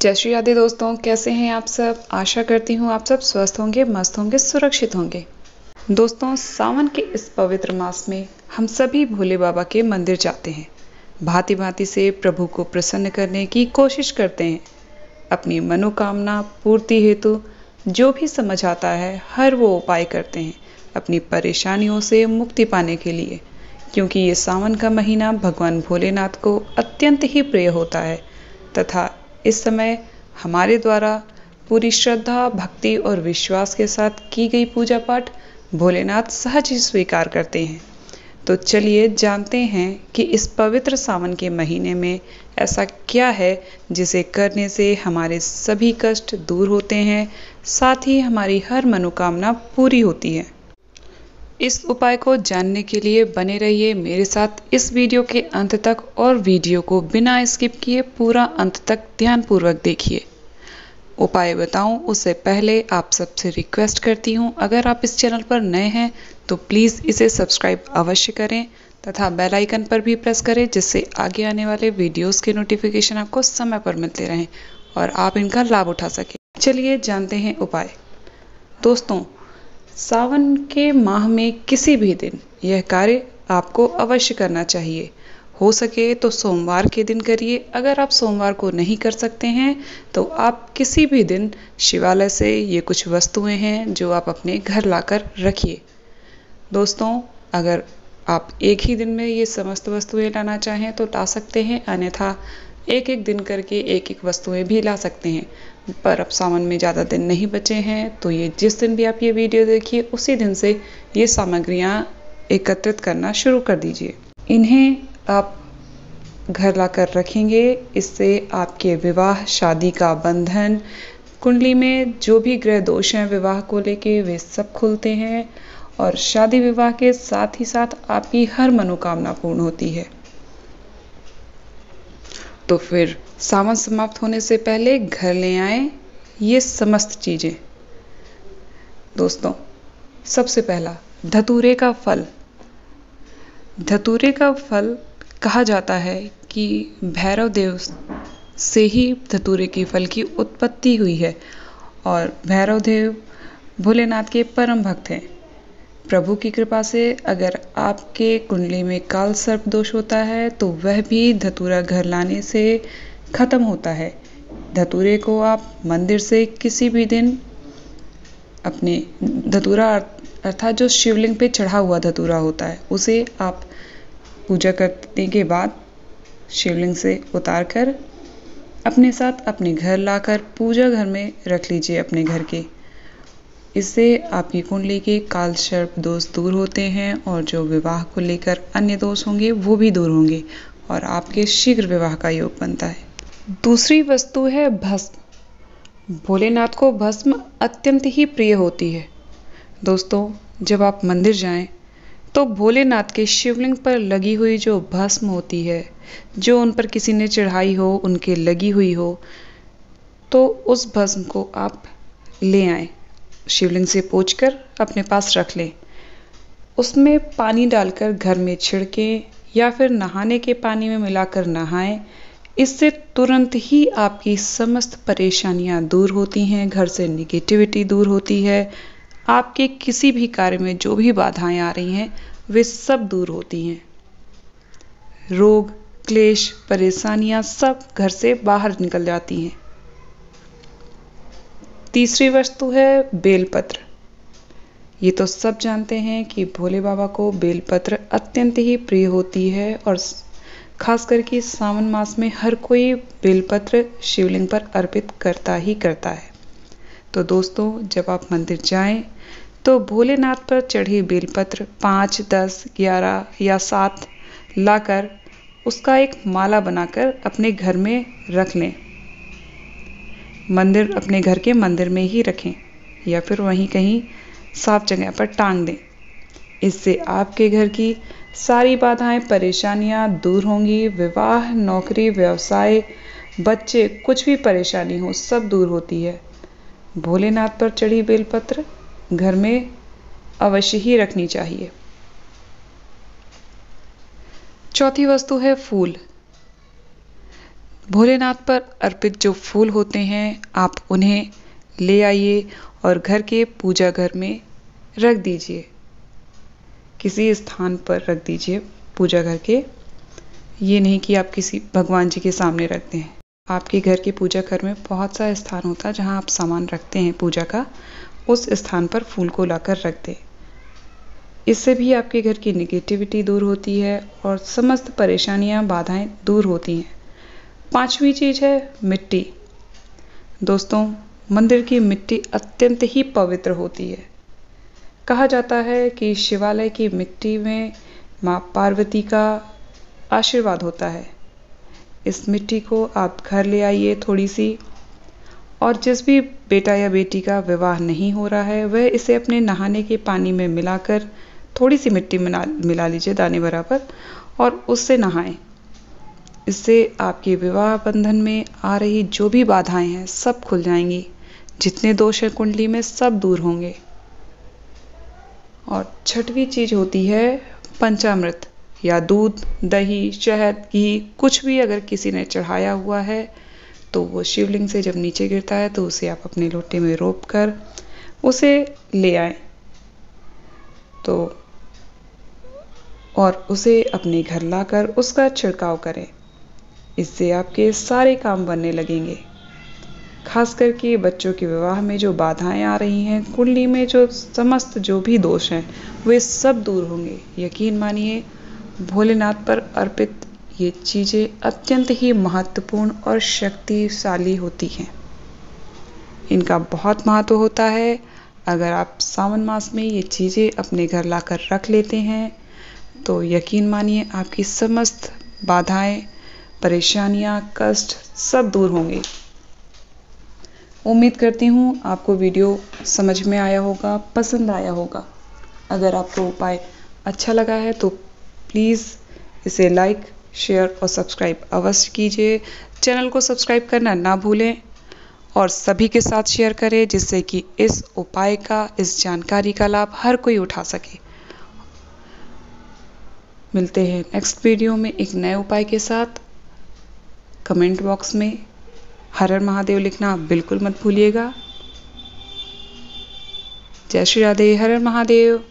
जय श्री राधे दोस्तों, कैसे हैं आप सब। आशा करती हूँ आप सब स्वस्थ होंगे, मस्त होंगे, सुरक्षित होंगे। दोस्तों, सावन के इस पवित्र मास में हम सभी भोले बाबा के मंदिर जाते हैं। भांति भांति से प्रभु को प्रसन्न करने की कोशिश करते हैं। अपनी मनोकामना पूर्ति हेतु जो भी समझ आता है हर वो उपाय करते हैं अपनी परेशानियों से मुक्ति पाने के लिए, क्योंकि ये सावन का महीना भगवान भोलेनाथ को अत्यंत ही प्रिय होता है तथा इस समय हमारे द्वारा पूरी श्रद्धा, भक्ति और विश्वास के साथ की गई पूजा पाठ भोलेनाथ सहज ही स्वीकार करते हैं। तो चलिए जानते हैं कि इस पवित्र सावन के महीने में ऐसा क्या है जिसे करने से हमारे सभी कष्ट दूर होते हैं, साथ ही हमारी हर मनोकामना पूरी होती है। इस उपाय को जानने के लिए बने रहिए मेरे साथ इस वीडियो के अंत तक और वीडियो को बिना स्किप किए पूरा अंत तक ध्यानपूर्वक देखिए। उपाय बताऊं उससे पहले आप सबसे रिक्वेस्ट करती हूं, अगर आप इस चैनल पर नए हैं तो प्लीज़ इसे सब्सक्राइब अवश्य करें तथा बेल आइकन पर भी प्रेस करें, जिससे आगे आने वाले वीडियोस के नोटिफिकेशन आपको समय पर मिलते रहें और आप इनका लाभ उठा सकें। चलिए जानते हैं उपाय। दोस्तों, सावन के माह में किसी भी दिन यह कार्य आपको अवश्य करना चाहिए। हो सके तो सोमवार के दिन करिए। अगर आप सोमवार को नहीं कर सकते हैं तो आप किसी भी दिन शिवालय से ये कुछ वस्तुएं हैं जो आप अपने घर लाकर रखिए। दोस्तों, अगर आप एक ही दिन में ये समस्त वस्तुएं लाना चाहें तो ला सकते हैं, अन्यथा एक एक दिन करके एक एक वस्तुएं भी ला सकते हैं। पर अब सावन में ज़्यादा दिन नहीं बचे हैं तो ये जिस दिन भी आप ये वीडियो देखिए उसी दिन से ये सामग्रियाँ एकत्रित करना शुरू कर दीजिए। इन्हें आप घर लाकर रखेंगे। इससे आपके विवाह, शादी का बंधन, कुंडली में जो भी ग्रह दोष हैं विवाह को लेके वे सब खुलते हैं और शादी विवाह के साथ ही साथ आपकी हर मनोकामना पूर्ण होती है। तो फिर सावन समाप्त होने से पहले घर ले आएं ये समस्त चीज़ें। दोस्तों, सबसे पहला धतूरे का फल। धतूरे का फल कहा जाता है कि भैरव देव से ही धतूरे के फल की उत्पत्ति हुई है और भैरव देव भोलेनाथ के परम भक्त हैं। प्रभु की कृपा से अगर आपके कुंडली में काल सर्प दोष होता है तो वह भी धतूरा घर लाने से खत्म होता है। धतूरे को आप मंदिर से किसी भी दिन अपने धतूरा अर्थात जो शिवलिंग पे चढ़ा हुआ धतूरा होता है उसे आप पूजा करने के बाद शिवलिंग से उतार कर अपने साथ अपने घर लाकर पूजा घर में रख लीजिए अपने घर के। इससे आपकी कुंडली के काल सर्प दोष दूर होते हैं और जो विवाह को लेकर अन्य दोष होंगे वो भी दूर होंगे और आपके शीघ्र विवाह का योग बनता है। दूसरी वस्तु है भस्म। भोलेनाथ को भस्म अत्यंत ही प्रिय होती है। दोस्तों, जब आप मंदिर जाएं तो भोलेनाथ के शिवलिंग पर लगी हुई जो भस्म होती है, जो उन पर किसी ने चढ़ाई हो, उनके लगी हुई हो, तो उस भस्म को आप ले आएं, शिवलिंग से पोंछकर अपने पास रख लें। उसमें पानी डालकर घर में छिड़कें या फिर नहाने के पानी में मिलाकर नहाएं। इससे तुरंत ही आपकी समस्त परेशानियां दूर होती हैं, घर से निगेटिविटी दूर होती है, आपके किसी भी कार्य में जो भी बाधाएं आ रही हैं वे सब दूर होती हैं। रोग, क्लेश, परेशानियां सब घर से बाहर निकल जाती हैं। तीसरी वस्तु है बेलपत्र। ये तो सब जानते हैं कि भोले बाबा को बेलपत्र अत्यंत ही प्रिय होती है और खास करके सावन मास में हर कोई बेलपत्र शिवलिंग पर अर्पित करता ही करता है। तो दोस्तों, जब आप मंदिर जाएं तो भोलेनाथ पर चढ़े बेलपत्र 5, 10, 11 या 7 लाकर उसका एक माला बनाकर अपने घर में रख लें। मंदिर अपने घर के मंदिर में ही रखें या फिर वहीं कहीं साफ जगह पर टांग दें। इससे आपके घर की सारी बाधाएं, परेशानियां दूर होंगी। विवाह, नौकरी, व्यवसाय, बच्चे, कुछ भी परेशानी हो सब दूर होती है। भोलेनाथ पर चढ़ी बेलपत्र घर में अवश्य ही रखनी चाहिए। चौथी वस्तु है फूल। भोलेनाथ पर अर्पित जो फूल होते हैं आप उन्हें ले आइए और घर के पूजा घर में रख दीजिए। किसी स्थान पर रख दीजिए पूजा घर के, ये नहीं कि आप किसी भगवान जी के सामने रख दें। आपके घर के पूजा घर में बहुत सा स्थान होता है जहाँ आप सामान रखते हैं पूजा का, उस स्थान पर फूल को लाकर रख दें। इससे भी आपके घर की नेगेटिविटी दूर होती है और समस्त परेशानियां बाधाएं दूर होती हैं। पांचवी चीज है मिट्टी। दोस्तों, मंदिर की मिट्टी अत्यंत ही पवित्र होती है। कहा जाता है कि शिवालय की मिट्टी में मां पार्वती का आशीर्वाद होता है। इस मिट्टी को आप घर ले आइए थोड़ी सी, और जिस भी बेटा या बेटी का विवाह नहीं हो रहा है वह इसे अपने नहाने के पानी में मिलाकर थोड़ी सी मिट्टी मिला लीजिए दाने बराबर, और उससे नहाएं। इससे आपके विवाह बंधन में आ रही जो भी बाधाएं हैं सब खुल जाएंगी। जितने दोष हैं कुंडली में सब दूर होंगे। और छठवीं चीज होती है पंचामृत, या दूध, दही, शहद, घी, कुछ भी अगर किसी ने चढ़ाया हुआ है तो वो शिवलिंग से जब नीचे गिरता है तो उसे आप अपने लोटे में रोप कर उसे ले आएं तो, और उसे अपने घर लाकर उसका छिड़काव करें। इससे आपके सारे काम बनने लगेंगे। खास करके बच्चों के विवाह में जो बाधाएं आ रही हैं, कुंडली में जो समस्त जो भी दोष हैं वे सब दूर होंगे। यकीन मानिए, भोलेनाथ पर अर्पित ये चीज़ें अत्यंत ही महत्वपूर्ण और शक्तिशाली होती हैं। इनका बहुत महत्व होता है। अगर आप सावन मास में ये चीज़ें अपने घर लाकर रख लेते हैं तो यकीन मानिए आपकी समस्त बाधाएं, परेशानियां, कष्ट सब दूर होंगे। उम्मीद करती हूँ आपको वीडियो समझ में आया होगा, पसंद आया होगा। अगर आपको उपाय अच्छा लगा है तो प्लीज़ इसे लाइक, शेयर और सब्सक्राइब अवश्य कीजिए। चैनल को सब्सक्राइब करना ना भूलें और सभी के साथ शेयर करें, जिससे कि इस उपाय का, इस जानकारी का लाभ हर कोई उठा सके। मिलते हैं नेक्स्ट वीडियो में एक नए उपाय के साथ। कमेंट बॉक्स में हर हर महादेव लिखना बिल्कुल मत भूलिएगा। जय श्री राधे, हर हर महादेव।